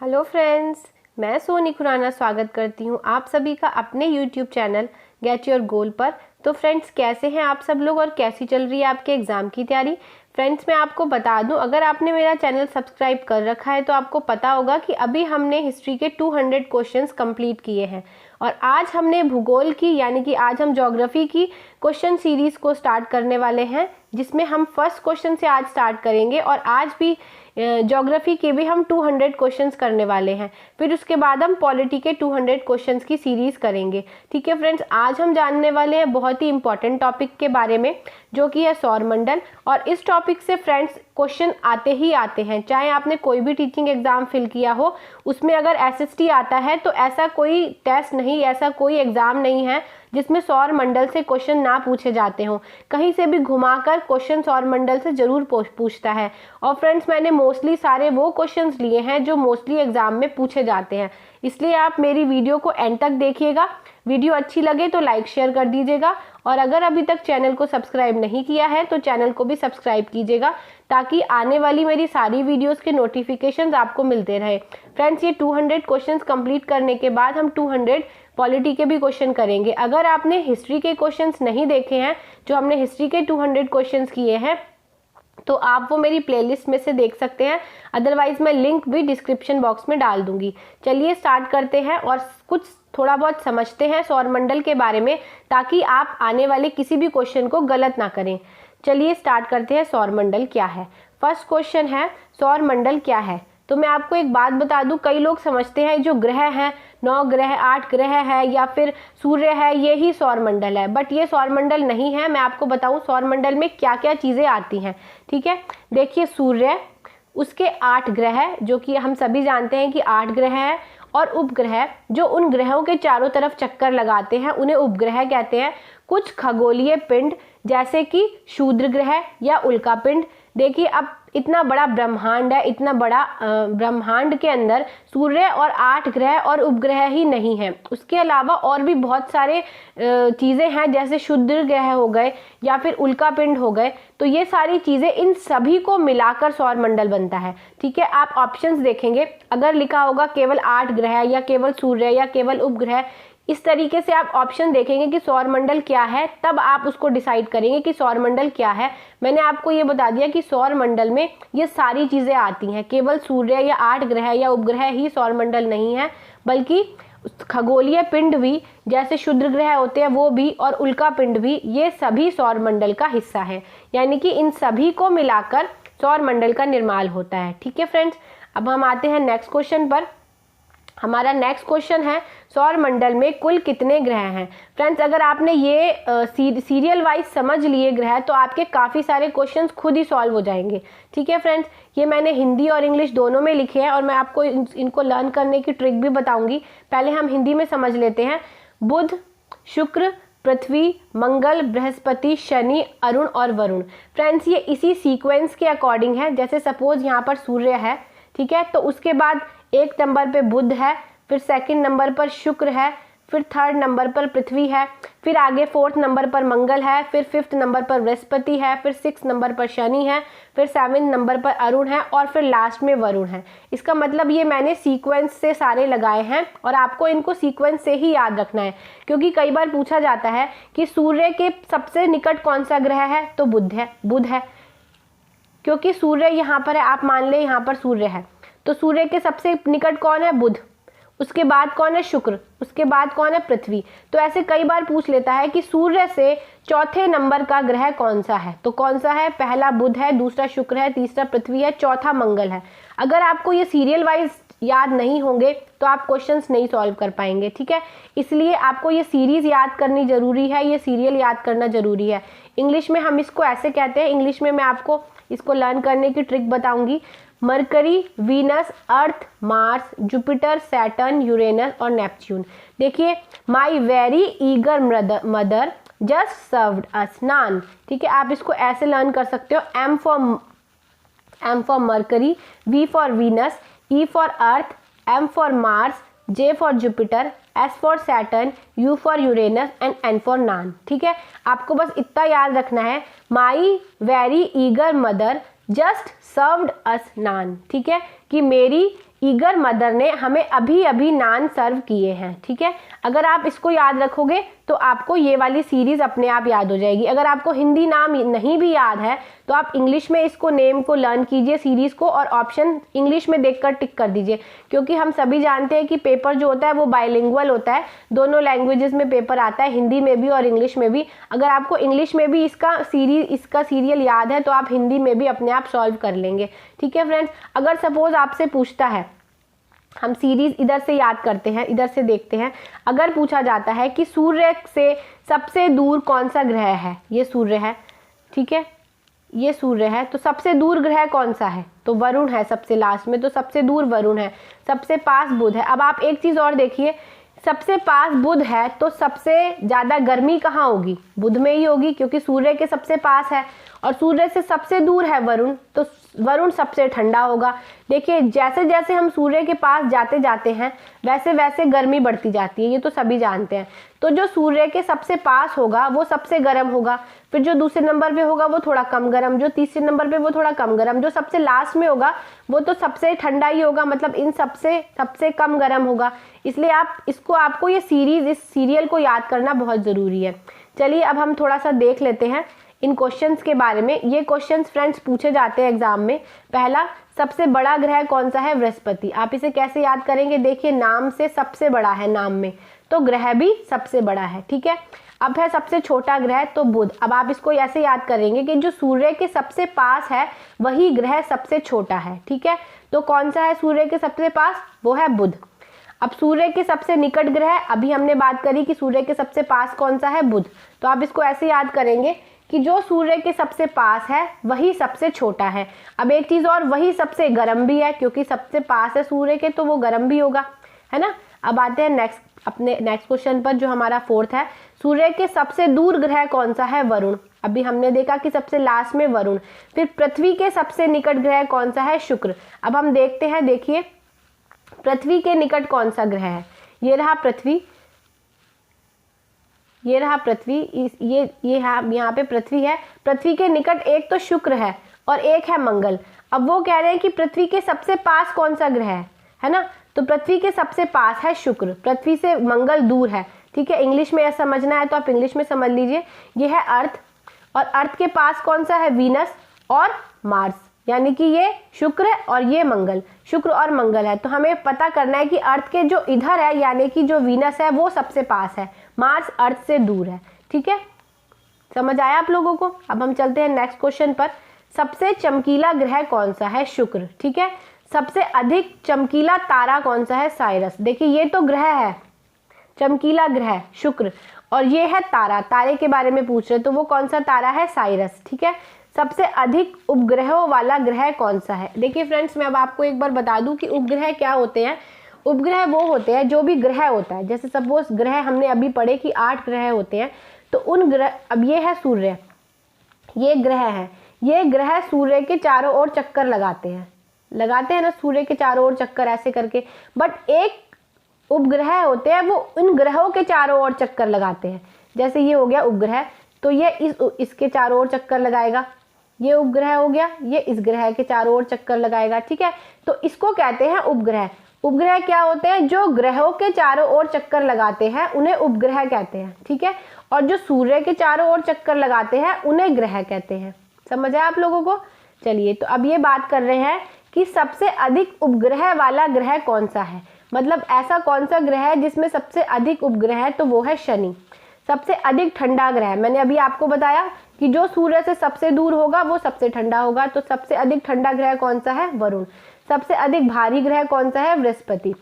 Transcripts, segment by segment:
Hello friends, मैं सोनी खुराना स्वागत करती हूँ आप सभी का अपने YouTube channel get your goal पर। तो फ्रेंड्स, कैसे हैं आप सब लोग और कैसी चल रही है आपके एग्ज़ाम की तैयारी। फ्रेंड्स, मैं आपको बता दूं, अगर आपने मेरा चैनल सब्सक्राइब कर रखा है तो आपको पता होगा कि अभी हमने हिस्ट्री के 200 क्वेश्चंस कंप्लीट किए हैं और आज हमने भूगोल की यानी कि आज हम ज्योग्राफी की क्वेश्चन सीरीज़ को स्टार्ट करने वाले हैं, जिसमें हम फर्स्ट क्वेश्चन से आज स्टार्ट करेंगे और आज भी ज्योग्राफी के भी हम 200 क्वेश्चंस करने वाले हैं। फिर उसके बाद हम पॉलिटी के 200 क्वेश्चंस की सीरीज़ करेंगे। ठीक है फ्रेंड्स, आज हम जानने वाले हैं बहुत ही इंपॉर्टेंट टॉपिक के बारे में, जो कि है सौरमंडल। और इस टॉपिक से फ्रेंड्स क्वेश्चन आते ही आते हैं, चाहे आपने कोई भी टीचिंग एग्जाम फिल किया हो, उसमें अगर एसएसटी आता है तो ऐसा कोई टेस्ट नहीं, ऐसा कोई एग्जाम नहीं है जिसमें सौरमंडल से क्वेश्चन ना पूछे जाते हों। कहीं से भी घुमाकर क्वेश्चन सौरमंडल से जरूर पूछता है। और फ्रेंड्स, मैंने मोस्टली सारे वो क्वेश्चंस लिए हैं जो मोस्टली एग्जाम में पूछे जाते हैं, इसलिए आप मेरी वीडियो को एंड तक देखिएगा। वीडियो अच्छी लगे तो लाइक शेयर कर दीजिएगा और अगर अभी तक चैनल को सब्सक्राइब नहीं किया है तो चैनल को भी सब्सक्राइब कीजिएगा, ताकि आने वाली मेरी सारी वीडियोस के नोटिफिकेशंस आपको मिलते रहे। फ्रेंड्स, ये 200 क्वेश्चंस कंप्लीट करने के बाद हम 200 पॉलिटी के भी क्वेश्चन करेंगे। अगर आपने हिस्ट्री के क्वेश्चंस नहीं देखे हैं, जो हमने हिस्ट्री के 200 क्वेश्चंस किए हैं, तो आप वो मेरी प्लेलिस्ट में से देख सकते हैं, अदरवाइज मैं लिंक भी डिस्क्रिप्शन बॉक्स में डाल दूंगी। चलिए स्टार्ट करते हैं और कुछ थोड़ा बहुत समझते हैं सौरमंडल के बारे में, ताकि आप आने वाले किसी भी क्वेश्चन को गलत ना करें। चलिए स्टार्ट करते हैं, सौरमंडल क्या है। फर्स्ट क्वेश्चन है, सौरमंडल क्या है। तो मैं आपको एक बात बता दूं, कई लोग समझते हैं जो ग्रह हैं, 9 ग्रह 8 ग्रह है या फिर सूर्य है, ये ही सौरमंडल है, बट ये सौरमंडल नहीं है। मैं आपको बताऊं सौरमंडल में क्या क्या चीज़ें आती हैं। ठीक है, देखिए सूर्य, उसके 8 ग्रह, जो कि हम सभी जानते हैं कि 8 ग्रह हैं, और उपग्रह जो उन ग्रहों के चारों तरफ चक्कर लगाते हैं उन्हें उपग्रह कहते हैं। कुछ खगोलीय पिंड जैसे कि शूद्र ग्रह या उल्का पिंड। देखिए, अब इतना बड़ा ब्रह्मांड है, इतना बड़ा ब्रह्मांड के अंदर सूर्य और 8 ग्रह और उपग्रह ही नहीं है, उसके अलावा और भी बहुत सारे चीज़ें हैं, जैसे शूद्र ग्रह हो गए या फिर उल्का पिंड हो गए। तो ये सारी चीज़ें, इन सभी को मिलाकर सौरमंडल बनता है। ठीक है, आप ऑप्शंस देखेंगे, अगर लिखा होगा केवल 8 ग्रह या केवल सूर्य या केवल उपग्रह, इस तरीके से आप ऑप्शन देखेंगे कि सौरमंडल क्या है, तब आप उसको डिसाइड करेंगे कि सौरमंडल क्या है। मैंने आपको ये बता दिया कि सौरमंडल में ये सारी चीज़ें आती हैं, केवल सूर्य या 8 ग्रह या उपग्रह ही सौरमंडल नहीं है, बल्कि खगोलीय पिंड भी, जैसे क्षुद्र ग्रह होते हैं वो भी, और उल्का पिंड भी, ये सभी सौरमंडल का हिस्सा है। यानी कि इन सभी को मिलाकर सौरमंडल का निर्माण होता है। ठीक है फ्रेंड्स, अब हम आते हैं नेक्स्ट क्वेश्चन पर। हमारा नेक्स्ट क्वेश्चन है, सौरमंडल में कुल कितने ग्रह हैं। फ्रेंड्स, अगर आपने ये सीरियल वाइज समझ लिए ग्रह, तो आपके काफ़ी सारे क्वेश्चंस खुद ही सॉल्व हो जाएंगे। ठीक है फ्रेंड्स, ये मैंने हिंदी और इंग्लिश दोनों में लिखे हैं और मैं आपको इनको लर्न करने की ट्रिक भी बताऊंगी। पहले हम हिंदी में समझ लेते हैं। बुध, शुक्र, पृथ्वी, मंगल, बृहस्पति, शनि, अरुण और वरुण। फ्रेंड्स, ये इसी सीक्वेंस के अकॉर्डिंग है। जैसे सपोज यहाँ पर सूर्य है, ठीक है, तो उसके बाद 1 नंबर पे बुध है, फिर 2nd नंबर पर शुक्र है, फिर 3rd नंबर पर पृथ्वी है, फिर आगे 4th नंबर पर मंगल है, फिर 5th नंबर पर बृहस्पति है, फिर 6th नंबर पर शनि है, फिर 7th नंबर पर अरुण है और फिर लास्ट में वरुण है। इसका मतलब ये मैंने सीक्वेंस से सारे लगाए हैं और आपको इनको सीक्वेंस से ही याद रखना है, क्योंकि कई बार पूछा जाता है कि सूर्य के सबसे निकट कौन सा ग्रह है, तो बुध है, क्योंकि सूर्य यहाँ पर है। आप मान लें यहाँ पर सूर्य है, तो सूर्य के सबसे निकट कौन है, बुध, उसके बाद कौन है, शुक्र, उसके बाद कौन है, पृथ्वी। तो ऐसे कई बार पूछ लेता है कि सूर्य से चौथे नंबर का ग्रह कौन सा है, तो कौन सा है, पहला बुध है, दूसरा शुक्र है, तीसरा पृथ्वी है, चौथा मंगल है। अगर आपको ये सीरियल वाइज याद नहीं होंगे तो आप क्वेश्चंस नहीं सॉल्व कर पाएंगे। ठीक है, इसलिए आपको ये सीरीज याद करनी जरूरी है, ये सीरियल याद करना जरूरी है। इंग्लिश में हम इसको ऐसे कहते हैं, इंग्लिश में मैं आपको इसको लर्न करने की ट्रिक बताऊंगी। Mercury, Venus, Earth, Mars, Jupiter, Saturn, Uranus और नेपच्यून। देखिए, my very eager mother just served us naan. ठीक है, आप इसको ऐसे लर्न कर सकते हो। M for Mercury, V for Venus, E for Earth, M for Mars, J for Jupiter, S for Saturn, U for Uranus and N for naan. ठीक है, आपको बस इतना याद रखना है, my very eager mother just served us naan. ठीक है, कि मेरी ईगर मदर ने हमें अभी अभी नान सर्व किए हैं। ठीक है, अगर आप इसको याद रखोगे तो आपको ये वाली सीरीज अपने आप याद हो जाएगी। अगर आपको हिंदी नाम नहीं भी याद है तो आप इंग्लिश में इसको नेम को लर्न कीजिए, सीरीज को, और ऑप्शन इंग्लिश में देखकर टिक कर दीजिए, क्योंकि हम सभी जानते हैं कि पेपर जो होता है वो बाइलिंगुअल होता है, दोनों लैंग्वेजेस में पेपर आता है, हिंदी में भी और इंग्लिश में भी। अगर आपको इंग्लिश में भी इसका सीरियल याद है तो आप हिंदी में भी अपने आप सॉल्व कर लेंगे। ठीक है फ्रेंड्स, अगर सपोज आपसे पूछता है, हम सीरीज इधर से याद करते हैं, इधर से देखते हैं, अगर पूछा जाता है कि सूर्य से सबसे दूर कौन सा ग्रह है, ये सूर्य है, ठीक है, ये सूर्य है, तो सबसे दूर ग्रह कौन सा है, तो वरुण है सबसे लास्ट में, तो सबसे दूर वरुण है, सबसे पास बुध है। अब आप एक चीज और देखिए, सबसे पास बुध है तो सबसे ज्यादा गर्मी कहाँ होगी, बुध में ही होगी, क्योंकि सूर्य के सबसे पास है, और सूर्य से सबसे दूर है वरुण, तो वरुण सबसे ठंडा होगा। देखिए जैसे जैसे हम सूर्य के पास जाते जाते हैं वैसे वैसे गर्मी बढ़ती जाती है, ये तो सभी जानते हैं। तो जो सूर्य के सबसे पास होगा वो सबसे गर्म होगा, फिर जो दूसरे नंबर पे होगा वो थोड़ा कम गर्म, जो तीसरे नंबर पे वो थोड़ा कम गर्म, जो सबसे लास्ट में होगा वो तो सबसे ठंडा ही होगा, मतलब इन सबसे कम गर्म होगा। इसलिए आपको ये सीरीज, इस सीरियल को याद करना बहुत ज़रूरी है। चलिए अब हम थोड़ा सा देख लेते हैं इन क्वेश्चंस के बारे में। ये क्वेश्चंस फ्रेंड्स पूछे जाते हैं एग्जाम में। पहला, सबसे बड़ा ग्रह कौन सा है, बृहस्पति। आप इसे कैसे याद करेंगे, देखिए नाम से सबसे बड़ा है, नाम में, तो ग्रह भी सबसे बड़ा है। ठीक है, अब है सबसे छोटा ग्रह, तो बुध। अब आप इसको ऐसे याद करेंगे कि जो सूर्य के सबसे पास है वही ग्रह सबसे छोटा है। ठीक है, तो कौन सा है सूर्य के सबसे पास, वो है बुध। अब सूर्य के सबसे निकट ग्रह, अभी हमने बात करी कि सूर्य के सबसे पास कौन सा है, बुध, तो आप इसको ऐसे याद करेंगे कि जो सूर्य के सबसे पास है वही सबसे छोटा है। अब एक चीज और, वही सबसे गर्म भी है, क्योंकि सबसे पास है सूर्य के तो वो गर्म भी होगा, है ना। अब आते हैं अपने नेक्स्ट क्वेश्चन पर, जो हमारा फोर्थ है, सूर्य के सबसे दूर ग्रह कौन सा है, वरुण। अभी हमने देखा कि सबसे लास्ट में वरुण। फिर पृथ्वी के सबसे निकट ग्रह कौन सा है, शुक्र। अब हम देखते हैं, देखिए पृथ्वी के निकट कौन सा ग्रह है, ये रहा पृथ्वी, ये रहा पृथ्वी, ये यहाँ पे पृथ्वी है। पृथ्वी के निकट एक तो शुक्र है और एक है मंगल। अब वो कह रहे हैं कि पृथ्वी के सबसे पास कौन सा ग्रह है ना, तो पृथ्वी के सबसे पास है शुक्र, पृथ्वी से मंगल दूर है। ठीक है, इंग्लिश में ऐसा समझना है तो आप इंग्लिश में समझ लीजिए, ये है अर्थ, और अर्थ के पास कौन सा है, वीनस और मार्स, यानी कि ये शुक्र और ये मंगल, शुक्र और मंगल है। तो हमें पता करना है कि अर्थ के जो इधर है, यानी कि जो वीनस है वो सबसे पास है, मार्स अर्थ से दूर है। ठीक है, समझ आया आप लोगों को। अब हम चलते हैं नेक्स्ट क्वेश्चन पर, सबसे चमकीला ग्रह कौन सा है, शुक्र। ठीक है, सबसे अधिक चमकीला तारा कौन सा है, साइरस। देखिए ये तो ग्रह है, चमकीला ग्रह शुक्र, और ये है तारा, तारे के बारे में पूछ रहे, तो वो कौन सा तारा है, साइरस। ठीक है, सबसे अधिक उपग्रहों वाला ग्रह कौन सा है। देखिए फ्रेंड्स, मैं अब आपको एक बार बता दूं कि उपग्रह क्या होते हैं। उपग्रह वो होते हैं, जो भी ग्रह होता है, जैसे सपोज ग्रह हमने अभी पढ़े कि 8 ग्रह होते हैं, तो उन ग्रह, अब ये है सूर्य, ये ग्रह है, ये ग्रह सूर्य के चारों ओर चक्कर लगाते हैं ना, सूर्य के चारों ओर चक्कर ऐसे करके, बट एक उपग्रह होते हैं वो इन ग्रहों के चारों ओर चक्कर लगाते हैं। जैसे ये हो गया उपग्रह, तो ये इसके चारों ओर चक्कर लगाएगा, ये उपग्रह हो गया, ये इस ग्रह के चारों ओर चक्कर लगाएगा। ठीक है, तो इसको कहते हैं उपग्रह। उपग्रह क्या होते हैं, जो ग्रहों के चारों ओर चक्कर लगाते हैं उन्हें उपग्रह कहते हैं। ठीक है, और जो सूर्य के चारों ओर चक्कर लगाते हैं उन्हें ग्रह कहते हैं। समझ आया आप लोगों को। चलिए, तो अब ये बात कर रहे हैं कि सबसे अधिक उपग्रह वाला ग्रह कौन सा है, मतलब ऐसा कौन सा ग्रह है जिसमें सबसे अधिक उपग्रह है, तो वो है शनि। सबसे अधिक ठंडा ग्रह, मैंने अभी आपको बताया कि जो सूर्य से सबसे दूर होगा वो सबसे ठंडा होगा, तो सबसे अधिक ठंडा ग्रह कौन सा है, वरुण। सबसे अधिक भारी ग्रह कौन सा है, बृहस्पति।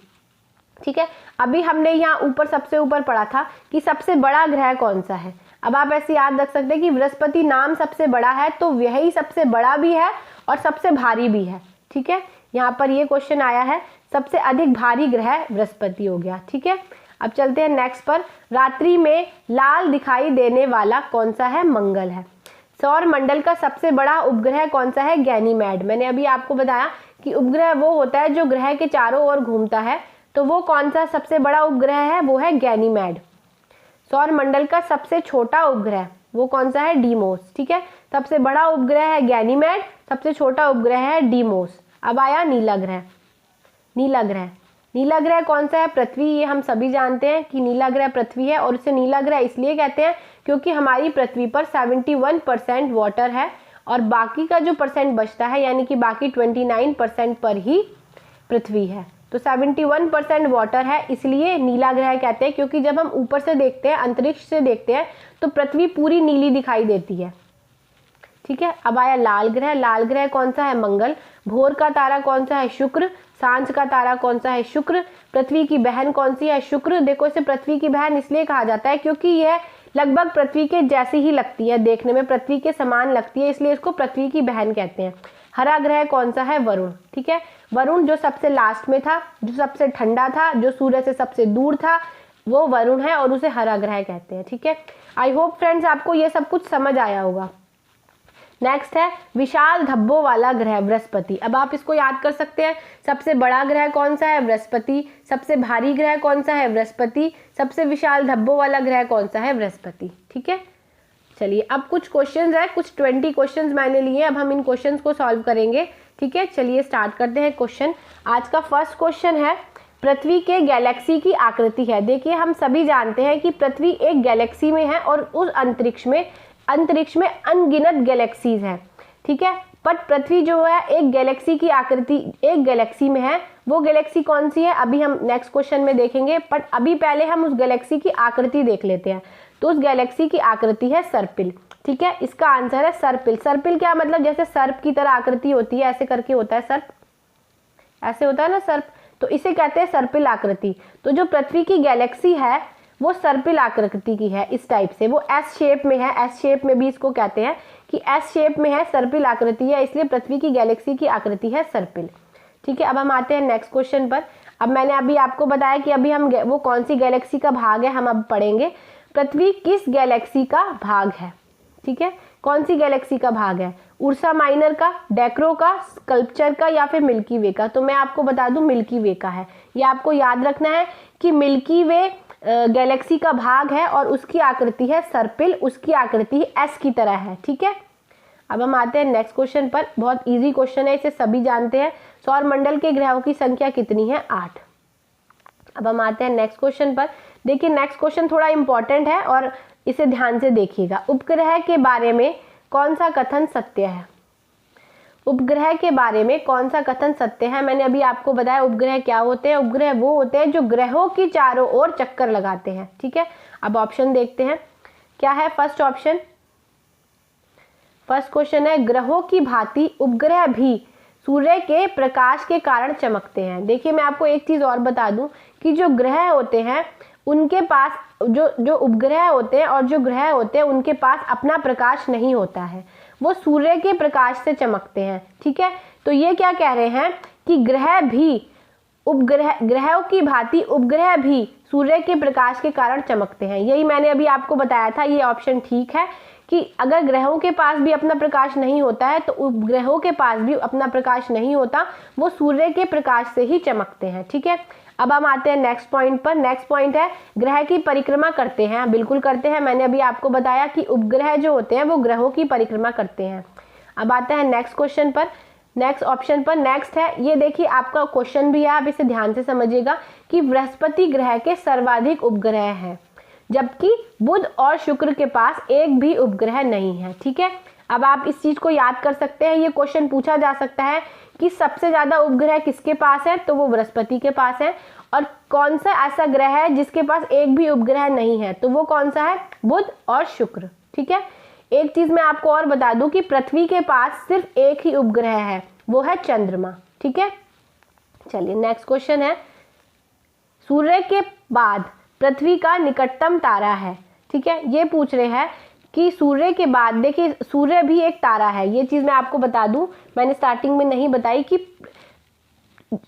ठीक है, अभी हमने यहाँ ऊपर सबसे ऊपर पढ़ा था कि सबसे बड़ा ग्रह कौन सा है। अब आप ऐसे याद रख सकते हैं कि बृहस्पति नाम सबसे बड़ा है, तो यही सबसे बड़ा भी है और सबसे भारी भी है। ठीक है, यहाँ पर ये क्वेश्चन आया है, सबसे अधिक भारी ग्रह बृहस्पति हो गया। ठीक है, अब चलते हैं नेक्स्ट पर, रात्रि में लाल दिखाई देने वाला कौन सा है, मंगल है। सौर मंडल का सबसे बड़ा उपग्रह कौन सा है, गैनीमेड। मैंने अभी आपको बताया कि उपग्रह वो होता है जो ग्रह के चारों ओर घूमता है, तो वो कौन सा सबसे बड़ा उपग्रह है, वो है गैनीमेड। सौर मंडल का सबसे छोटा उपग्रह वो कौन सा है, डीमोस। ठीक है, सबसे बड़ा उपग्रह है गैनीमेड, सबसे छोटा उपग्रह है डीमोस। अब आया नीला ग्रह। नीला ग्रह। नीला ग्रह कौन सा है? पृथ्वी। ये हम सभी जानते हैं कि नीला ग्रह पृथ्वी है, और उसे नीला ग्रह इसलिए कहते हैं क्योंकि हमारी पृथ्वी पर 71% वाटर है और बाकी का जो परसेंट बचता है यानी कि बाकी 29% पर ही पृथ्वी है। तो 71% वाटर है, इसलिए नीला ग्रह कहते हैं। क्योंकि जब हम ऊपर से देखते हैं, अंतरिक्ष से देखते हैं, तो पृथ्वी पूरी नीली दिखाई देती है। ठीक है, अब आया लाल ग्रह। लाल ग्रह कौन सा है? मंगल। भोर का तारा कौन सा है? शुक्र। सांझ का तारा कौन सा है? शुक्र। पृथ्वी की बहन कौन सी है? शुक्र। देखो, इसे पृथ्वी की बहन इसलिए कहा जाता है क्योंकि यह लगभग पृथ्वी के जैसी ही लगती है, देखने में पृथ्वी के समान लगती है, इसलिए इसको पृथ्वी की बहन कहते हैं। हरा ग्रह कौन सा है? वरुण। ठीक है, वरुण जो सबसे लास्ट में था, जो सबसे ठंडा था, जो सूर्य से सबसे दूर था, वो वरुण है और उसे हरा ग्रह कहते हैं। ठीक है, आई होप फ्रेंड्स आपको ये सब कुछ समझ आया होगा। नेक्स्ट है विशाल धब्बों वाला ग्रह बृहस्पति। अब आप इसको याद कर सकते हैं, सबसे बड़ा ग्रह कौन सा है? बृहस्पति। सबसे भारी ग्रह कौन सा है? बृहस्पति। सबसे विशाल धब्बों वाला ग्रह कौन सा है? बृहस्पति। ठीक है, चलिए अब कुछ क्वेश्चंस है, कुछ 20 क्वेश्चंस मैंने लिए, अब हम इन क्वेश्चंस को सॉल्व करेंगे। ठीक है, चलिए स्टार्ट करते हैं क्वेश्चन। आज का फर्स्ट क्वेश्चन है, पृथ्वी के गैलेक्सी की आकृति है। देखिए, हम सभी जानते हैं कि पृथ्वी एक गैलेक्सी में है और उस अंतरिक्ष में अनगिनत गैलेक्सीज हैं। ठीक है, पर पृथ्वी जो है एक गैलेक्सी की आकृति, एक गैलेक्सी में है। वो गैलेक्सी कौन सी है अभी हम नेक्स्ट क्वेश्चन में देखेंगे, पर अभी पहले हम उस गैलेक्सी की आकृति देख लेते हैं। तो उस गैलेक्सी की आकृति है सर्पिल। ठीक है, इसका आंसर है सर्पिल। सर्पिल क्या मतलब? जैसे सर्प की तरह आकृति होती है, ऐसे करके होता है सर्प, ऐसे होता है ना सर्प, तो इसे कहते हैं सर्पिल आकृति। तो जो पृथ्वी की गैलेक्सी है वो सर्पिल आकृति की है, इस टाइप से। वो एस शेप में है, एस शेप में भी इसको कहते हैं कि एस शेप में है, सर्पिल आकृति है, इसलिए पृथ्वी की गैलेक्सी की आकृति है सर्पिल। ठीक है, अब हम आते हैं नेक्स्ट क्वेश्चन पर। अब मैंने अभी आपको बताया कि अभी हम वो कौन सी गैलेक्सी का भाग है हम अब पढ़ेंगे। पृथ्वी किस गैलेक्सी का भाग है? ठीक है, कौन सी गैलेक्सी का भाग है? उर्सा माइनर का, डेक्रो का, स्कल्पचर का, या फिर मिल्की वे का? तो मैं आपको बता दूं मिल्की वे का है। ये आपको याद रखना है कि मिल्की वे गैलेक्सी का भाग है और उसकी आकृति है सर्पिल, उसकी आकृति एस की तरह है। ठीक है, अब हम आते हैं नेक्स्ट क्वेश्चन पर। बहुत इजी क्वेश्चन है, इसे सभी जानते हैं। सौरमंडल के ग्रहों की संख्या कितनी है? 8। अब हम आते हैं नेक्स्ट क्वेश्चन पर। देखिए, नेक्स्ट क्वेश्चन थोड़ा इंपॉर्टेंट है और इसे ध्यान से देखिएगा। उपग्रह के बारे में कौन सा कथन सत्य है? उपग्रह के बारे में कौन सा कथन सत्य है? मैंने अभी आपको बताया उपग्रह क्या होते हैं। उपग्रह वो होते हैं जो ग्रहों की चारों ओर चक्कर लगाते हैं। ठीक है, अब ऑप्शन देखते हैं क्या है। फर्स्ट ऑप्शन, फर्स्ट क्वेश्चन है, ग्रहों की भांति उपग्रह भी सूर्य के प्रकाश के कारण चमकते हैं। देखिए, मैं आपको एक चीज और बता दूं कि जो ग्रह होते हैं उनके पास, जो उपग्रह होते हैं और जो ग्रह होते हैं उनके पास अपना प्रकाश नहीं होता है, वो सूर्य के प्रकाश से चमकते हैं। ठीक है, तो ये क्या कह रहे हैं कि ग्रह भी ग्रहों की भांति उपग्रह भी सूर्य के प्रकाश के कारण चमकते हैं। यही मैंने अभी आपको बताया था, ये ऑप्शन ठीक है कि अगर ग्रहों के पास भी अपना प्रकाश नहीं होता है तो उपग्रहों के पास भी अपना प्रकाश नहीं होता, वो सूर्य के प्रकाश से ही चमकते हैं। ठीक है, अब हम आते हैं नेक्स्ट पॉइंट पर। नेक्स्ट पॉइंट है, ग्रह की परिक्रमा करते हैं। बिल्कुल करते हैं, मैंने अभी आपको बताया कि उपग्रह जो होते हैं वो ग्रहों की परिक्रमा करते हैं। अब आता है नेक्स्ट क्वेश्चन पर, नेक्स्ट ऑप्शन पर। नेक्स्ट है, ये देखिए आपका क्वेश्चन भी है, आप इसे ध्यान से समझिएगा कि बृहस्पति ग्रह के सर्वाधिक उपग्रह हैं, जबकि बुध और शुक्र के पास एक भी उपग्रह नहीं है। ठीक है, अब आप इस चीज को याद कर सकते हैं, ये क्वेश्चन पूछा जा सकता है कि सबसे ज्यादा उपग्रह किसके पास है, तो वो बृहस्पति के पास है। और कौन सा ऐसा ग्रह है जिसके पास एक भी उपग्रह नहीं है, तो वो कौन सा है? बुध और शुक्र। ठीक है, एक चीज मैं आपको और बता दूं कि पृथ्वी के पास सिर्फ एक ही उपग्रह है, वो है चंद्रमा। ठीक है, चलिए नेक्स्ट क्वेश्चन है, सूर्य के बाद पृथ्वी का निकटतम तारा है। ठीक है, ये पूछ रहे हैं कि सूर्य के बाद, देखिए सूर्य भी एक तारा है, ये चीज मैं आपको बता दूं, मैंने स्टार्टिंग में नहीं बताई कि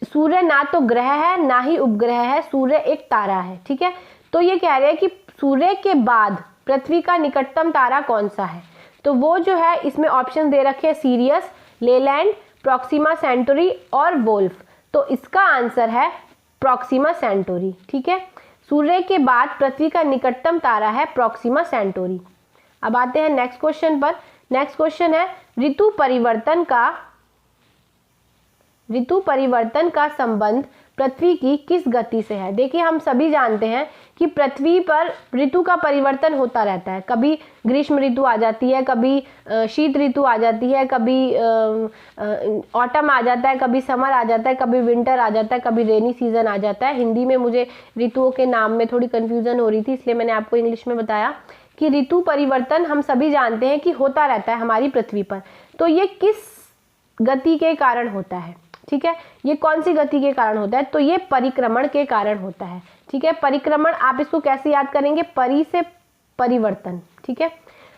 सूर्य ना तो ग्रह है ना ही उपग्रह है, सूर्य एक तारा है। ठीक है, तो ये कह रहे हैं कि सूर्य के बाद पृथ्वी का निकटतम तारा कौन सा है, तो वो जो है, इसमें ऑप्शन दे रखे हैं सीरियस, लेलैंड, प्रॉक्सिमा सेंटोरी और वोल्फ। तो इसका आंसर है प्रॉक्सिमा सेंटोरी। ठीक है, सूर्य के बाद पृथ्वी का निकटतम तारा है प्रॉक्सिमा सेंटोरी। अब आते हैं नेक्स्ट क्वेश्चन पर। नेक्स्ट क्वेश्चन है, ऋतु परिवर्तन का ऋतु परिवर्तन का संबंध पृथ्वी की किस गति से है? देखिए हम सभी जानते हैं कि पृथ्वी पर ऋतु का परिवर्तन होता रहता है। कभी ग्रीष्म ऋतु आ जाती है, कभी शीत ऋतु आ जाती है, कभी ऑटम आ जाता है, कभी समर आ जाता है, कभी विंटर आ जाता है, कभी रेनी सीजन आ जाता है। हिंदी में मुझे ऋतुओं के नाम में थोड़ी कन्फ्यूजन हो रही थी, इसलिए मैंने आपको इंग्लिश में बताया कि ऋतु परिवर्तन हम सभी जानते हैं कि होता रहता है हमारी पृथ्वी पर। तो ये किस गति के कारण होता है? ठीक है, ये कौन सी गति के कारण होता है? तो ये परिक्रमण के कारण होता है। ठीक है, परिक्रमण आप इसको कैसे याद करेंगे? परि से परिवर्तन। ठीक है,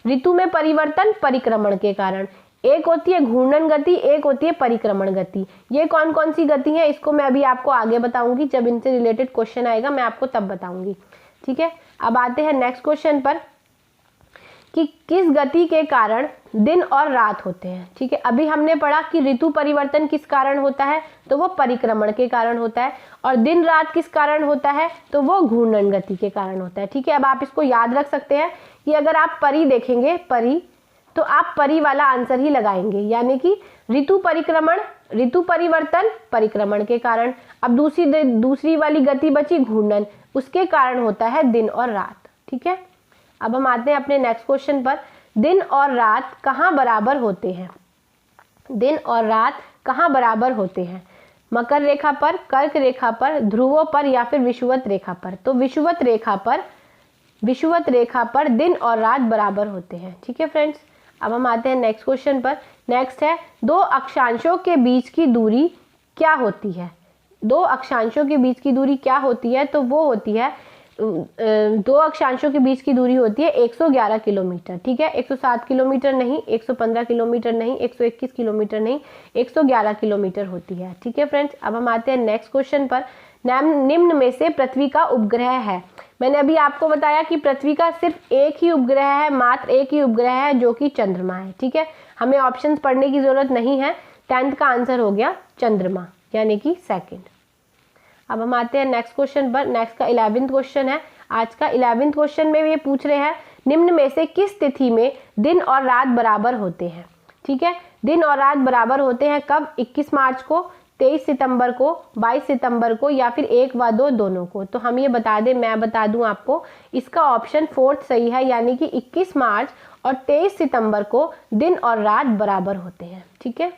ऋतु में परिवर्तन परिक्रमण के कारण। एक होती है घूर्णन गति, एक होती है परिक्रमण गति। ये कौन कौन सी गति है इसको मैं अभी आपको आगे बताऊंगी, जब इनसे रिलेटेड क्वेश्चन आएगा मैं आपको तब बताऊंगी। ठीक है, अब आते हैं नेक्स्ट क्वेश्चन पर कि किस गति के कारण दिन और रात होते हैं। ठीक है, अभी हमने पढ़ा कि ऋतु परिवर्तन किस कारण होता है, तो वो परिक्रमण के कारण होता है, और दिन रात किस कारण होता है, तो वो घूर्णन गति के कारण होता है। ठीक है, अब आप इसको याद रख सकते हैं कि अगर आप परी देखेंगे, परी, तो आप परी वाला आंसर ही लगाएंगे, यानी कि ऋतु परिक्रमण, ऋतु परिवर्तन परिक्रमण के कारण। अब दूसरी वाली गति बची घूर्णन, उसके कारण होता है दिन और रात। ठीक है, अब हम आते हैं अपने नेक्स्ट क्वेश्चन पर। दिन और रात कहाँ बराबर होते हैं? दिन और रात कहाँ बराबर होते हैं? मकर रेखा पर, कर्क रेखा पर, ध्रुवों पर, या फिर विषुवत रेखा पर? तो विषुवत रेखा पर दिन और रात बराबर होते हैं। ठीक है फ्रेंड्स, अब हम आते हैं नेक्स्ट क्वेश्चन पर। नेक्स्ट है, दो अक्षांशों के बीच की दूरी क्या होती है? दो अक्षांशों के बीच की दूरी क्या होती है? तो वो होती है, दो अक्षांशों के बीच की दूरी होती है 111 किलोमीटर। ठीक है, 107 किलोमीटर नहीं, 115 किलोमीटर नहीं, 121 किलोमीटर नहीं, 111 किलोमीटर होती है। ठीक है फ्रेंड्स, अब हम आते हैं नेक्स्ट क्वेश्चन पर। निम्न में से पृथ्वी का उपग्रह है। मैंने अभी आपको बताया कि पृथ्वी का सिर्फ एक ही उपग्रह है, मात्र एक ही उपग्रह है, जो कि चंद्रमा है। ठीक है, हमें ऑप्शंस पढ़ने की जरूरत नहीं है। 10th का आंसर हो गया चंद्रमा, यानी कि सेकंड। अब हम आते हैं नेक्स्ट क्वेश्चन पर। नेक्स्ट का 11th क्वेश्चन है। आज का 11th क्वेश्चन में ये पूछ रहे हैं, निम्न में से किस तिथि में दिन और रात बराबर होते हैं? ठीक है, दिन और रात बराबर होते हैं कब? 21 मार्च को, 23 सितंबर को, 22 सितंबर को, या फिर 1 व 2 दोनों को? तो हम ये बता दें, मैं बता दूं आपको, इसका ऑप्शन 4th सही है, यानी कि 21 मार्च और 23 सितंबर को दिन और रात बराबर होते हैं। ठीक है,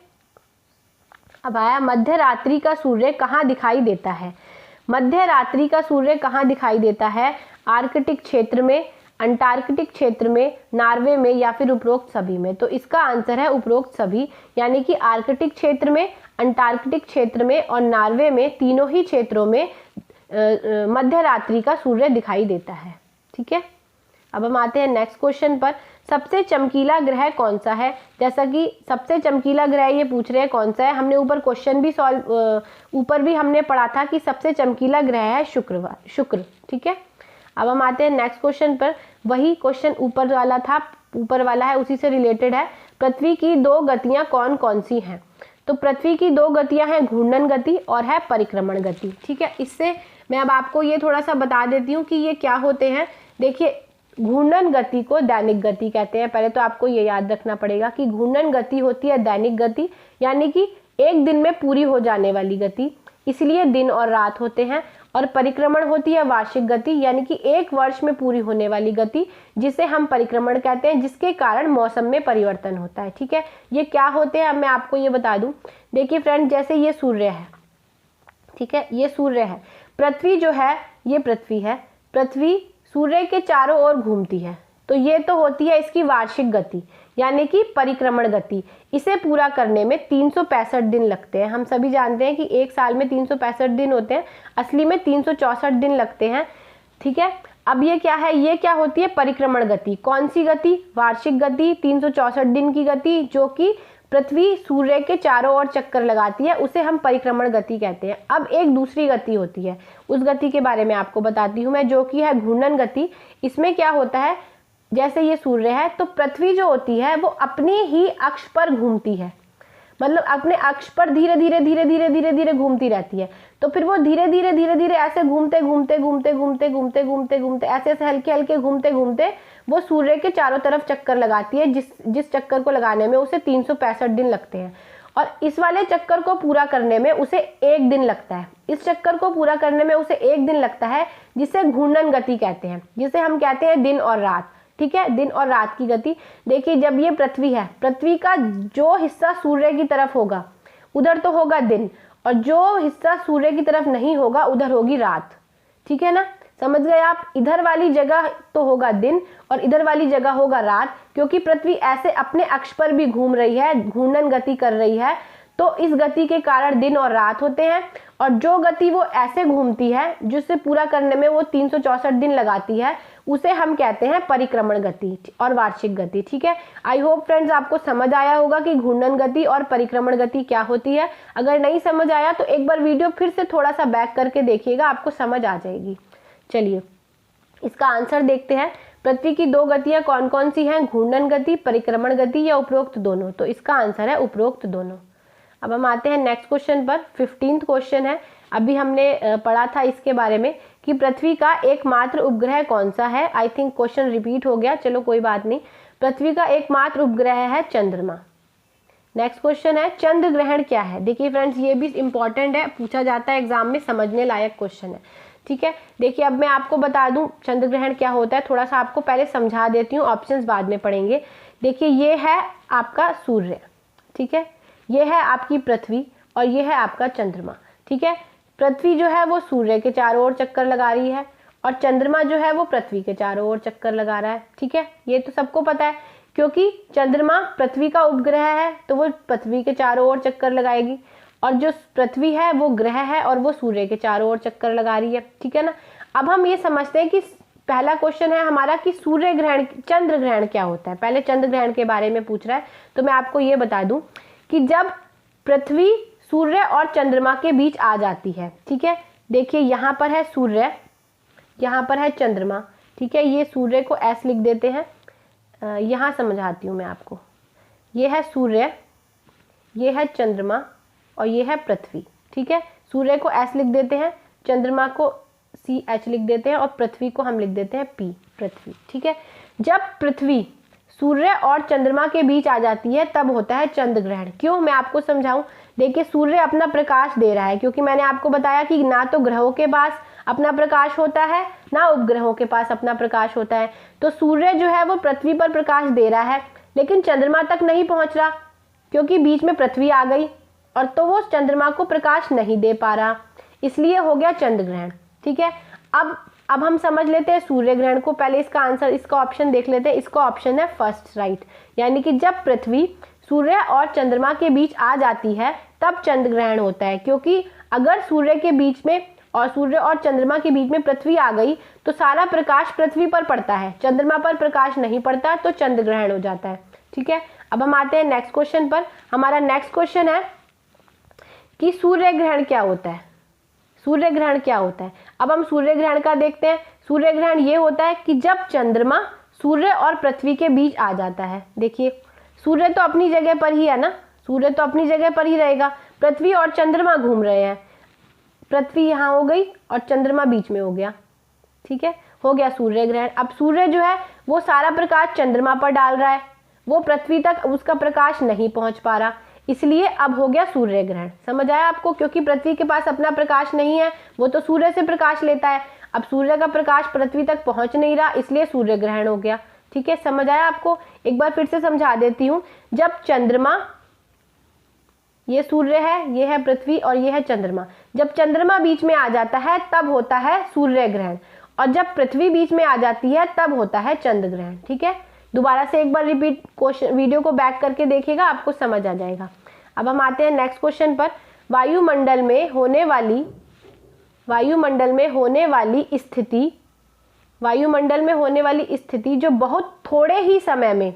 अब आया मध्य रात्रि का सूर्य कहाँ दिखाई देता है? मध्य रात्रि का सूर्य कहाँ दिखाई देता है? आर्कटिक क्षेत्र में, अंटार्कटिक क्षेत्र में, नॉर्वे में, या फिर उपरोक्त सभी में? तो इसका आंसर है उपरोक्त सभी, यानी कि आर्कटिक क्षेत्र में, अंटार्कटिक क्षेत्र में और नॉर्वे में, तीनों ही क्षेत्रों में मध्य रात्रि का सूर्य दिखाई देता है। ठीक है, अब हम आते हैं नेक्स्ट क्वेश्चन पर। सबसे चमकीला ग्रह कौन सा है? जैसा कि सबसे चमकीला ग्रह ये पूछ रहे हैं कौन सा है, हमने ऊपर क्वेश्चन भी ऊपर भी हमने पढ़ा था कि सबसे चमकीला ग्रह है शुक्र। ठीक है, अब हम आते हैं नेक्स्ट क्वेश्चन पर। वही क्वेश्चन ऊपर वाला था, ऊपर वाला है, उसी से रिलेटेड है। पृथ्वी की दो गतियां कौन कौन सी हैं? तो पृथ्वी की दो गतियां हैं घूर्णन गति और है परिक्रमण गति। ठीक है, इससे मैं अब आपको ये थोड़ा सा बता देती हूँ कि ये क्या होते हैं। देखिए, घूर्णन गति को दैनिक गति कहते हैं। पहले तो आपको ये याद रखना पड़ेगा कि घूर्णन गति होती है दैनिक गति, यानी कि एक दिन में पूरी हो जाने वाली गति, इसलिए दिन और रात होते हैं। और परिक्रमण होती है वार्षिक गति, यानी कि एक वर्ष में पूरी होने वाली गति, जिसे हम परिक्रमण कहते हैं, जिसके कारण मौसम में परिवर्तन होता है। ठीक है, ये क्या होते हैं अब मैं आपको ये बता दूं। देखिए फ्रेंड, जैसे ये सूर्य है, ठीक है, ये सूर्य है, पृथ्वी जो है ये पृथ्वी है, पृथ्वी सूर्य के चारों ओर घूमती है, तो ये तो होती है इसकी वार्षिक गति, यानी कि परिक्रमण गति। इसे पूरा करने में 365 दिन लगते हैं। हम सभी जानते हैं कि एक साल में 365 दिन होते हैं, असली में 364 दिन लगते हैं। ठीक है, अब ये क्या है? ये क्या होती है? परिक्रमण गति। कौन सी गति? वार्षिक गति, 364 दिन की गति, जो कि पृथ्वी सूर्य के चारों ओर चक्कर लगाती है, उसे हम परिक्रमण गति कहते हैं। अब एक दूसरी गति होती है, उस गति के बारे में आपको बताती हूँ मैं, जो कि है घूर्णन गति। इसमें क्या होता है, जैसे ये सूर्य है तो पृथ्वी जो होती है वो अपने ही अक्ष पर घूमती है, मतलब अपने अक्ष पर धीरे धीरे धीरे धीरे धीरे धीरे घूमती रहती है। तो फिर वो धीरे धीरे ऐसे घूमते घूमते घूमते घूमते घूमते घूमते घूमते ऐसे ऐसे हल्के हल्के घूमते घूमते वो सूर्य के चारों तरफ चक्कर लगाती है, जिस चक्कर को लगाने में उसे 365 दिन लगते हैं। और इस वाले चक्कर को पूरा करने में उसे 1 दिन लगता है। इस चक्कर को पूरा करने में उसे 1 दिन लगता है, जिसे घूर्णन गति कहते हैं, जिसे हम कहते हैं दिन और रात। ठीक है, दिन और रात की गति। देखिए जब ये पृथ्वी है, पृथ्वी का जो हिस्सा सूर्य की तरफ होगा उधर तो होगा दिन, और जो हिस्सा सूर्य की तरफ नहीं होगा उधर होगी रात। ठीक है ना, समझ गए आप। इधर वाली जगह तो होगा दिन और इधर वाली जगह होगा रात, क्योंकि पृथ्वी ऐसे अपने अक्ष पर भी घूम रही है, घूर्णन गति कर रही है, तो इस गति के कारण दिन और रात होते हैं। और जो गति वो ऐसे घूमती है, जिसे पूरा करने में वो 364 दिन लगाती है, उसे हम कहते हैं परिक्रमण गति और वार्षिक गति। ठीक है, आई होप फ्रेंड्स आपको समझ आया होगा कि घूर्णन गति और परिक्रमण गति क्या होती है। अगर नहीं समझ आया तो एक बार वीडियो फिर से थोड़ा सा बैक करके देखिएगा, आपको समझ आ जाएगी। चलिए इसका आंसर देखते हैं। पृथ्वी की 2 गतियां कौन कौन सी हैं? घूर्णन गति, परिक्रमण गति या उपरोक्त दोनों? तो इसका आंसर है उपरोक्त दोनों। अब हम आते हैं नेक्स्ट क्वेश्चन पर। 15th क्वेश्चन है। अभी हमने पढ़ा था इसके बारे में कि पृथ्वी का एकमात्र उपग्रह कौन सा है। आई थिंक क्वेश्चन रिपीट हो गया, चलो कोई बात नहीं। पृथ्वी का एकमात्र उपग्रह है चंद्रमा। नेक्स्ट क्वेश्चन है चंद्र ग्रहण क्या है। देखिए फ्रेंड्स ये भी इंपॉर्टेंट है, पूछा जाता है एग्जाम में, समझने लायक क्वेश्चन है। ठीक है, देखिए अब मैं आपको बता दूं चंद्र ग्रहण क्या होता है, थोड़ा सा आपको पहले समझा देती हूँ, ऑप्शंस बाद में पढ़ेंगे। देखिए ये है आपका सूर्य, ठीक है, ये है आपकी पृथ्वी और ये है आपका चंद्रमा। ठीक है, पृथ्वी जो है वो सूर्य के चारों ओर चक्कर लगा रही है और चंद्रमा जो है वो पृथ्वी के चारों ओर चक्कर लगा रहा है। ठीक है, ये तो सबको पता है, क्योंकि चंद्रमा पृथ्वी का उपग्रह है तो वो पृथ्वी के चारों ओर चक्कर लगाएगी, और जो पृथ्वी है वो ग्रह है और वो सूर्य के चारों ओर चक्कर लगा रही है। ठीक है ना, अब हम ये समझते हैं कि पहला क्वेश्चन है हमारा कि सूर्य ग्रहण, चंद्र ग्रहण क्या होता है। पहले चंद्र ग्रहण के बारे में पूछ रहा है, तो मैं आपको ये बता दूं कि जब पृथ्वी सूर्य और चंद्रमा के बीच आ जाती है। ठीक है, देखिए यहाँ पर है सूर्य, यहाँ पर है चंद्रमा। ठीक है, ये सूर्य को ऐस लिख देते हैं, यहाँ समझाती हूँ मैं आपको। ये है सूर्य, ये है चंद्रमा और ये है पृथ्वी। ठीक है, सूर्य को एस लिख देते हैं, चंद्रमा को CH लिख देते हैं और पृथ्वी को हम लिख देते हैं P, पृथ्वी। ठीक है, जब पृथ्वी सूर्य और चंद्रमा के बीच आ जाती है तब होता है चंद्र ग्रहण। क्यों, मैं आपको समझाऊं। देखिए सूर्य अपना प्रकाश दे रहा है, क्योंकि मैंने आपको बताया कि ना तो ग्रहों के पास अपना प्रकाश होता है ना उपग्रहों के पास अपना प्रकाश होता है। तो सूर्य जो है वो पृथ्वी पर प्रकाश दे रहा है, लेकिन चंद्रमा तक नहीं पहुंच रहा, क्योंकि बीच में पृथ्वी आ गई और तो वो चंद्रमा को प्रकाश नहीं दे पा रहा, इसलिए हो गया चंद्र ग्रहण। ठीक है, अब हम समझ लेते हैं सूर्य ग्रहण को। पहले इसका आंसर, इसका ऑप्शन देख लेते हैं। इसका ऑप्शन है फर्स्ट राइट, यानी कि जब पृथ्वी सूर्य और चंद्रमा के बीच आ जाती है तब चंद्र ग्रहण होता है, क्योंकि अगर सूर्य के बीच में और सूर्य और चंद्रमा के बीच में पृथ्वी आ गई तो सारा प्रकाश पृथ्वी पर पड़ता है, चंद्रमा पर प्रकाश नहीं पड़ता, तो चंद्र ग्रहण हो जाता है। ठीक है, अब हम आते हैं नेक्स्ट क्वेश्चन पर। हमारा नेक्स्ट क्वेश्चन है कि सूर्य ग्रहण क्या होता है। सूर्य ग्रहण क्या होता है, अब हम सूर्य ग्रहण का देखते हैं। सूर्य ग्रहण ये होता है कि जब चंद्रमा सूर्य और पृथ्वी के बीच आ जाता है। देखिए सूर्य तो अपनी जगह पर ही है ना, सूर्य तो अपनी जगह पर ही रहेगा, पृथ्वी और चंद्रमा घूम रहे हैं, पृथ्वी यहाँ हो गई और चंद्रमा बीच में हो गया। ठीक है, हो गया सूर्य ग्रहण। अब सूर्य जो है वो सारा प्रकाश चंद्रमा पर डाल रहा है, वो पृथ्वी तक उसका प्रकाश नहीं पहुंच पा रहा, इसलिए अब हो गया सूर्य ग्रहण। समझ आया आपको, क्योंकि पृथ्वी के पास अपना प्रकाश नहीं है, वो तो सूर्य से प्रकाश लेता है, अब सूर्य का प्रकाश पृथ्वी तक पहुंच नहीं रहा, इसलिए सूर्य ग्रहण हो गया। ठीक है, समझ आया आपको। एक बार फिर से समझा देती हूँ। जब चंद्रमा, ये सूर्य है, ये है पृथ्वी और ये है चंद्रमा, जब चंद्रमा बीच में आ जाता है तब होता है सूर्य ग्रहण, और जब पृथ्वी बीच में आ जाती है तब होता है चंद्र ग्रहण। ठीक है, दोबारा से एक बार रिपीट क्वेश्चन, वीडियो को बैक करके देखिएगा, आपको समझ आ जाएगा। अब हम आते हैं नेक्स्ट क्वेश्चन पर। वायुमंडल में होने वाली स्थिति जो बहुत थोड़े ही समय में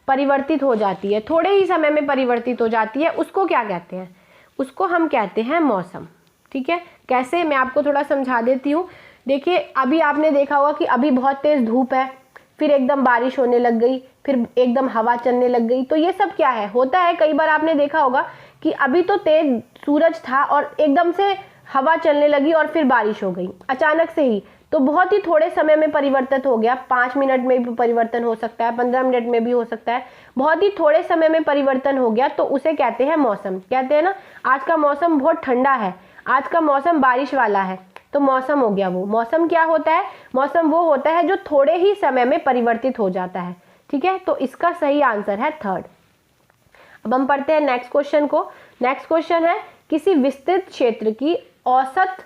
परिवर्तित हो जाती है, थोड़े ही समय में परिवर्तित हो जाती है, उसको क्या कहते हैं? उसको हम कहते हैं मौसम। ठीक है, कैसे, मैं आपको थोड़ा समझा देती हूँ। देखिए अभी आपने देखा होगा कि अभी बहुत तेज धूप है, फिर एकदम बारिश होने लग गई, फिर एकदम हवा चलने लग गई, तो ये सब क्या है, होता है। कई बार आपने देखा होगा कि अभी तो तेज सूरज था और एकदम से हवा चलने लगी और फिर बारिश हो गई अचानक से ही, तो बहुत ही थोड़े समय में परिवर्तित हो गया, 5 मिनट में भी परिवर्तन हो सकता है, 15 मिनट में भी हो सकता है, बहुत ही थोड़े समय में परिवर्तन हो गया, तो उसे कहते हैं मौसम। कहते हैं ना आज का मौसम बहुत ठंडा है, आज का मौसम बारिश वाला है, तो मौसम हो गया वो। मौसम क्या होता है? मौसम वो होता है जो थोड़े ही समय में परिवर्तित हो जाता है। ठीक है, तो इसका सही आंसर है थर्ड। अब हम पढ़ते हैं नेक्स्ट क्वेश्चन को। नेक्स्ट क्वेश्चन है किसी विस्तृत क्षेत्र की औसत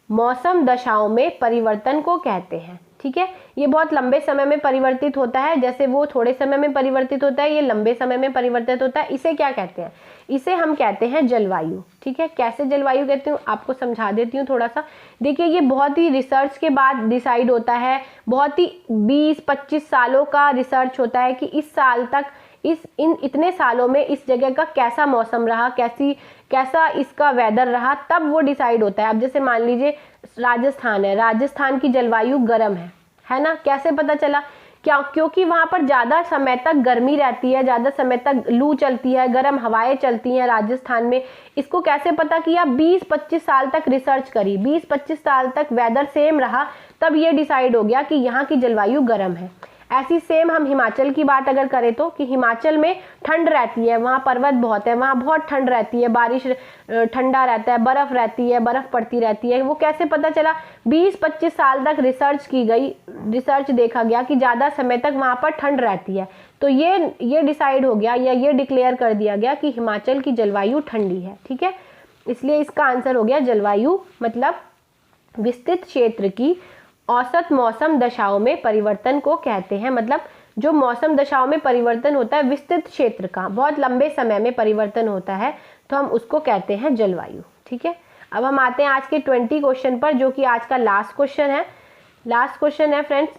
मौसम दशाओं में परिवर्तन को कहते हैं। ठीक है, ये बहुत लंबे समय में परिवर्तित होता है, जैसे वो थोड़े समय में परिवर्तित होता है, ये लंबे समय में परिवर्तित होता है। इसे क्या कहते हैं? इसे हम कहते हैं जलवायु। ठीक है, कैसे जलवायु कहते हैं आपको समझा देती हूँ थोड़ा सा। देखिए, ये बहुत ही रिसर्च के बाद डिसाइड होता है, बहुत ही 20-25 सालों का रिसर्च होता है कि इस साल तक इतने सालों में इस जगह का कैसा मौसम रहा, कैसा इसका वेदर रहा, तब वो डिसाइड होता है। अब जैसे मान लीजिए राजस्थान है, राजस्थान की जलवायु गर्म है ना? कैसे पता चला? क्योंकि वहाँ पर ज़्यादा समय तक गर्मी रहती है, ज़्यादा समय तक लू चलती है, गर्म हवाएं चलती हैं राजस्थान में। इसको कैसे पता किया? 20-25 साल तक रिसर्च करी, 20-25 साल तक वेदर सेम रहा, तब ये डिसाइड हो गया कि यहाँ की जलवायु गर्म है। ऐसी सेम हम हिमाचल की बात अगर करें तो, कि हिमाचल में ठंड रहती है, वहाँ पर्वत बहुत है, वहाँ बहुत ठंड रहती है, बारिश ठंडा रहता है, बर्फ़ रहती है, बर्फ़ पड़ती रहती है। वो कैसे पता चला? 20-25 साल तक रिसर्च की गई, रिसर्च देखा गया कि ज़्यादा समय तक वहाँ पर ठंड रहती है, तो ये डिसाइड हो गया या ये डिक्लेयर कर दिया गया कि हिमाचल की जलवायु ठंडी है। ठीक है, इसलिए इसका आंसर हो गया जलवायु, मतलब विस्तृत क्षेत्र की औसत मौसम दशाओं में परिवर्तन को कहते हैं। मतलब जो मौसम दशाओं में परिवर्तन होता है विस्तृत क्षेत्र का, बहुत लंबे समय में परिवर्तन होता है, तो हम उसको कहते हैं जलवायु। ठीक है, अब हम आते हैं आज के 20 क्वेश्चन पर, जो कि आज का लास्ट क्वेश्चन है। लास्ट क्वेश्चन है फ्रेंड्स,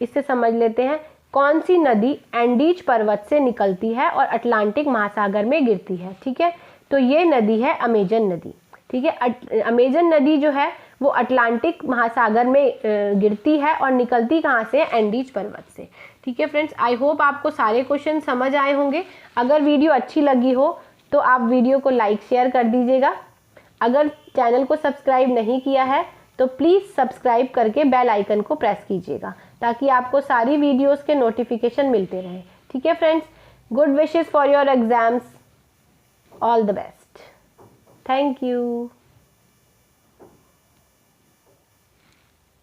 इससे समझ लेते हैं। कौन सी नदी एंडीज पर्वत से निकलती है और अटलांटिक महासागर में गिरती है? ठीक है, तो ये नदी है अमेजन नदी। ठीक है, अमेजन नदी जो है वो अटलांटिक महासागर में गिरती है और निकलती कहाँ से? एंडीज पर्वत से। ठीक है फ्रेंड्स, आई होप आपको सारे क्वेश्चन समझ आए होंगे। अगर वीडियो अच्छी लगी हो तो आप वीडियो को लाइक शेयर कर दीजिएगा। अगर चैनल को सब्सक्राइब नहीं किया है तो प्लीज़ सब्सक्राइब करके बेल आइकन को प्रेस कीजिएगा, ताकि आपको सारी वीडियोज़ के नोटिफिकेशन मिलते रहें। ठीक है friends, good wishes for your exams, all the best, thank you.